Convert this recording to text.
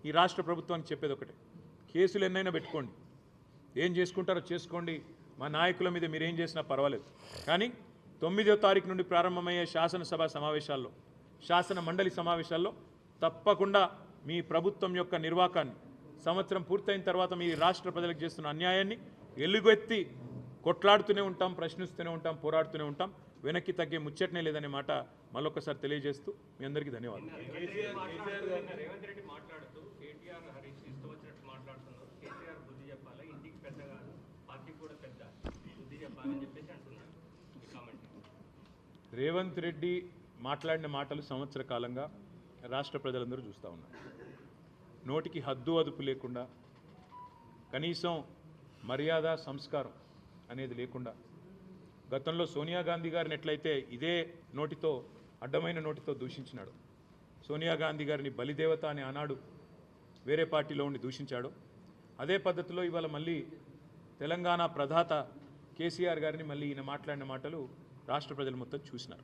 ఈ రాష్ట్ర ప్రభుత్వానికి చెప్పేది ఒకటే, కేసులు ఎన్నైనా పెట్టుకోండి, ఏం చేసుకుంటారో చేసుకోండి, మా నాయకుల మీద మీరు ఏం చేసినా పర్వాలేదు, కానీ 9వ తారీఖు నుండి ప్రారంభమయ్యే శాసనసభ సమావేశాల్లో, శాసన మండలి సమావేశాల్లో తప్పకుండా మీ ప్రభుత్వం యొక్క నిర్వాకాన్ని, సంవత్సరం పూర్తయిన తర్వాత మీ రాష్ట్ర ప్రజలకు చేస్తున్న అన్యాయాన్ని ఎలుగెత్తి కొట్లాడుతూనే ఉంటాం, ప్రశ్నిస్తూనే ఉంటాం, పోరాడుతూనే ఉంటాం. వెనక్కి తగ్గే ముచ్చటనే లేదనే మాట మళ్ళొకసారి తెలియజేస్తూ మీ అందరికీ ధన్యవాదాలు. రేవంత్ రెడ్డి మాట్లాడుతూ కేటీఆర్ హరీష్ ఇష్టం వచ్చినట్టు మాట్లాడుతున్నారు, కేటీఆర్ బుద్ధి చెప్పాలి, ఇంటికి పెద్దగా పార్టీకి కూడా పెద్ద బుద్ధి చెప్పాలని చెప్పేసి అంటున్నారు. ఈ కామెంట్ రేవంత్ రెడ్డి మాట్లాడిన మాటలు సంవత్సర కాలంగా రాష్ట్ర ప్రజలందరూ చూస్తూ ఉన్నారు. నోటికి హద్దు అదుపు లేకుండా, కనీసం మర్యాద సంస్కారం అనేది లేకుండా, గతంలో సోనియా గాంధీ గారిని ఎట్లయితే ఇదే నోటితో, అడ్డమైన నోటితో దూషించినాడు, సోనియా గాంధీ గారిని బలిదేవత అని ఆనాడు వేరే పార్టీలో ఉండి దూషించాడు, అదే పద్ధతిలో ఇవాళ మళ్ళీ తెలంగాణ ప్రధాత కేసీఆర్ గారిని మళ్ళీ ఈయన మాట్లాడిన మాటలు రాష్ట్ర ప్రజలు మొత్తం చూసినారు.